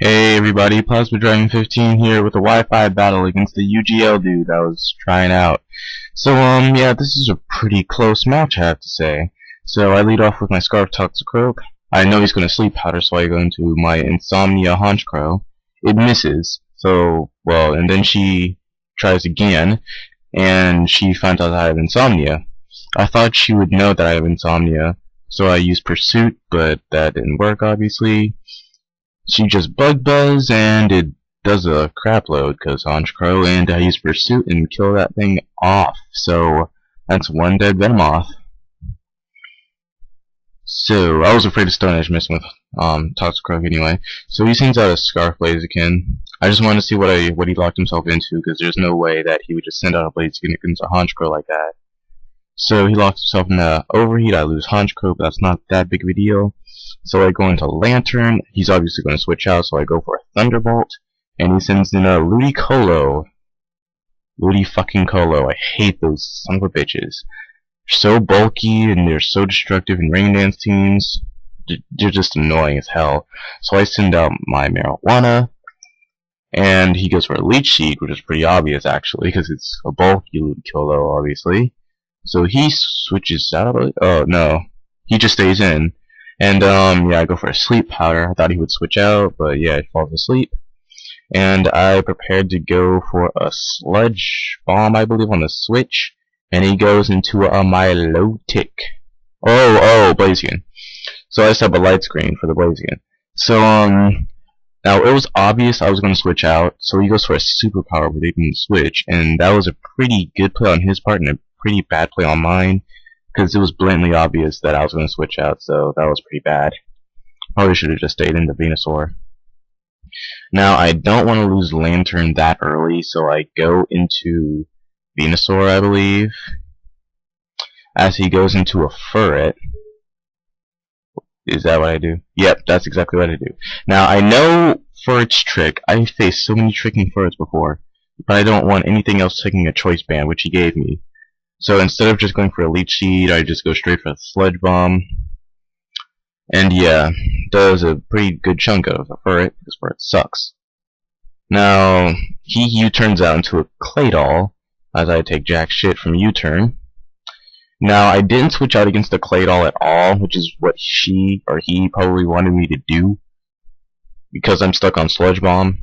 Hey everybody, Plasma Dragon 15 here with a Wi-Fi battle against the UGL dude I was trying out. So yeah, this is a pretty close match, I have to say. So I lead off with my Scarf Toxicroak. I know he's gonna sleep powder, so I go into my Insomnia Honchcrow. It misses, so well, and then she tries again, and she finds out that I have Insomnia. I thought she would know that I have Insomnia, so I used Pursuit, but that didn't work, obviously. She just bug buzz and it does a crap load because Honchcrow, and I use Pursuit and kill that thing off. So that's one dead Venomoth. So I was afraid of Stone Edge messing with Toxicroak anyway. So he sends out a Scarf Blaziken. I just wanted to see what he locked himself into, because there's no way that he would just send out a Blaziken against a Honchcrow like that. So he locks himself in the Overheat. I lose Honchcrow, but that's not that big of a deal. So I go into Lantern. He's obviously going to switch out, so I go for a Thunderbolt. And he sends in a Ludicolo. Fucking Colo. I hate those son of a bitches. They're so bulky and they're so destructive in Rain Dance teams. They're just annoying as hell. So I send out my Marijuana. And he goes for a Leech Seed, which is pretty obvious actually, because it's a bulky Ludicolo, obviously. So he switches out of it. Oh no. He just stays in. And yeah, I go for a Sleep Powder. I thought he would switch out, but yeah, he falls asleep. And I prepared to go for a Sludge Bomb, I believe, on the switch. And he goes into a Milotic. Oh, Blaziken. So I set up a light screen for the Blaziken. So now it was obvious I was going to switch out. So he goes for a Superpower, but he didn't switch. And that was a pretty good play on his part and a pretty bad play on mine, because it was blatantly obvious that I was going to switch out, so that was pretty bad. Probably should have just stayed in the Venusaur. Now, I don't want to lose Lantern that early, so I go into Venusaur, I believe, as he goes into a Furret. Is that what I do? Yep, that's exactly what I do. Now, I know Furret's trick. I've faced so many tricking Furrets before, but I don't want anything else taking a Choice Band, which he gave me. So instead of just going for a Leech Seed, I just go straight for a Sludge Bomb. And yeah, does a pretty good chunk of a Furret, because Furret sucks. Now, he U-turns out into a Claydol, as I take jack shit from U-turn. Now, I didn't switch out against the Claydol at all, which is what she or he probably wanted me to do, because I'm stuck on Sludge Bomb.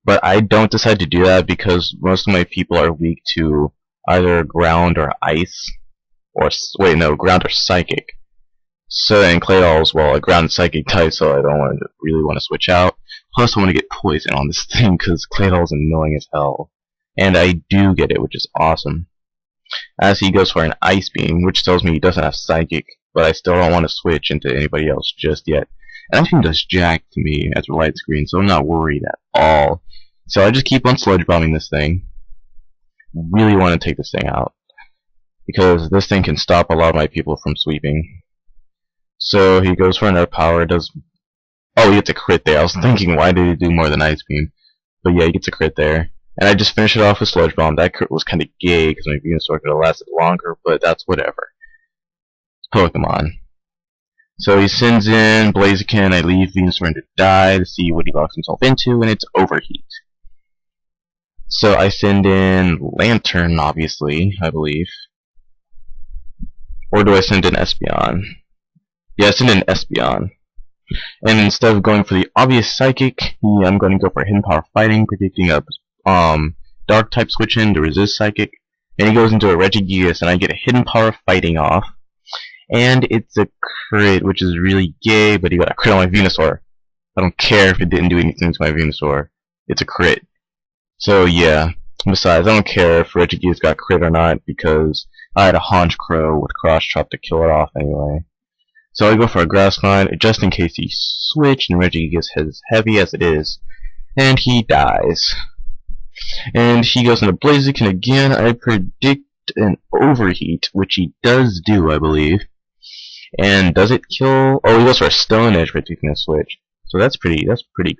But I don't decide to do that because most of my people are weak to either ground or ice, or wait, no, ground or psychic. So, and Claydol's, well, a ground psychic type, so I don't really want to switch out. Plus, I want to get poison on this thing, because Claydol's annoying as hell. And I do get it, which is awesome. As he goes for an Ice Beam, which tells me he doesn't have psychic, but I still don't want to switch into anybody else just yet. And Ice Beam does jack to me as a light screen, so I'm not worried at all. So I just keep on Sludge Bombing this thing. Really want to take this thing out, because this thing can stop a lot of my people from sweeping. So he goes for another power. Oh, he gets a crit there. I was thinking, why did he do more than Ice Beam? But yeah, he gets a crit there. And I just finish it off with Sludge Bomb. That crit was kind of gay, because my Venusaur could have lasted longer, but that's whatever. It's Pokemon. So he sends in Blaziken. I leave Venusaur to die to see what he locks himself into, and it's Overheat. So I send in Lantern, obviously, I believe. Or do I send in Espeon? Yeah, I send in Espeon. And instead of going for the obvious Psychic, I'm going to go for Hidden Power Fighting, predicting a Dark type switch in to resist Psychic. And he goes into a Regigigas, and I get a Hidden Power Fighting off. And it's a crit, which is really gay, but he got a crit on my Venusaur. I don't care if it didn't do anything to my Venusaur. It's a crit. So yeah, besides, I don't care if Regigigas got crit or not, because I had a Honchcrow with Cross Chop to kill it off anyway. So I go for a Grass Knot, just in case he switched and Regigigas is heavy as it is, and he dies. And he goes into Blaziken again. I predict an Overheat, which he does do, I believe. And does it kill? Oh, he goes for a Stone Edge predicting a switch. So that's pretty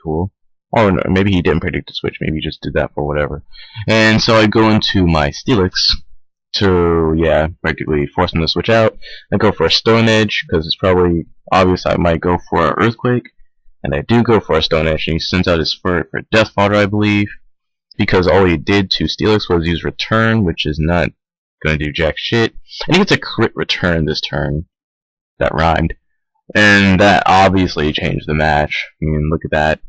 cool. Or no, maybe he didn't predict a switch, maybe he just did that for whatever. And so I go into my Steelix to, yeah, practically force him to switch out. I go for a Stone Edge, because it's probably obvious I might go for an Earthquake. And I do go for a Stone Edge, and he sends out his for Death Fodder, I believe, because all he did to Steelix was use Return, which is not gonna do jack shit. And he gets a crit return this turn. That rhymed. And that obviously changed the match. I mean, look at that.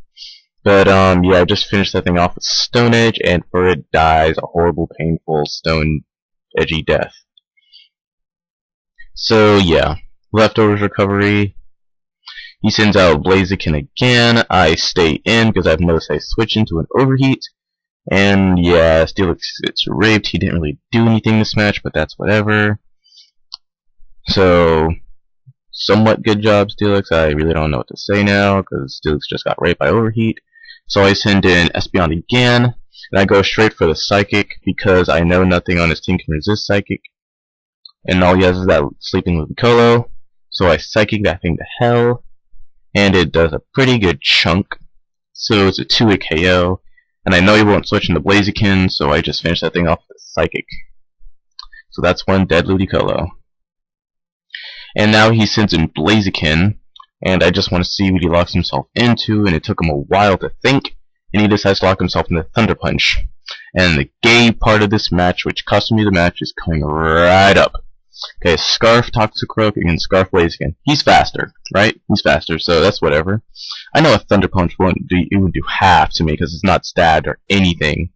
But, yeah, I just finished that thing off with Stone Edge, and for it dies a horrible, painful, stone edgy death. So, yeah. Leftovers recovery. He sends out Blaziken again. I stay in because I've noticed I switch into an overheat. And yeah, Steelix gets raped. He didn't really do anything this match, but that's whatever. So, somewhat good job, Steelix. I really don't know what to say now because Steelix just got raped by overheat. So I send in Espeon again, and I go straight for the Psychic because I know nothing on his team can resist Psychic. And all he has is that Sleeping Ludicolo. So I Psychic that thing to hell, and it does a pretty good chunk. So it's a 2-hit KO, and I know he won't switch into Blaziken, so I just finish that thing off with Psychic. So that's one dead Ludicolo. And now he sends in Blaziken, and I just want to see what he locks himself into, and it took him a while to think, and he decides to lock himself into Thunder Punch. And the gay part of this match, which cost me the match, is coming right up. Okay, Scarf Toxicroak against Scarf Blaziken. He's faster, right? He's faster, so that's whatever. I know a Thunder Punch wouldn't do half to me because it's not stabbed or anything.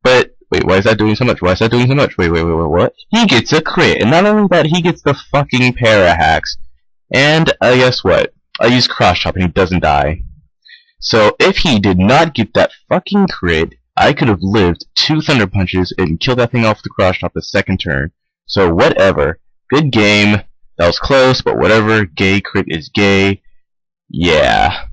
But wait, why is that doing so much? Why is that doing so much? Wait, what? He gets a crit, and not only that, he gets the fucking Para-Hacks. And guess what? I use Cross Chop and he doesn't die. So if he did not get that fucking crit, I could have lived 2 Thunder Punches and killed that thing off the Cross Chop the second turn. So whatever. Good game. That was close, but whatever. Gay crit is gay. Yeah.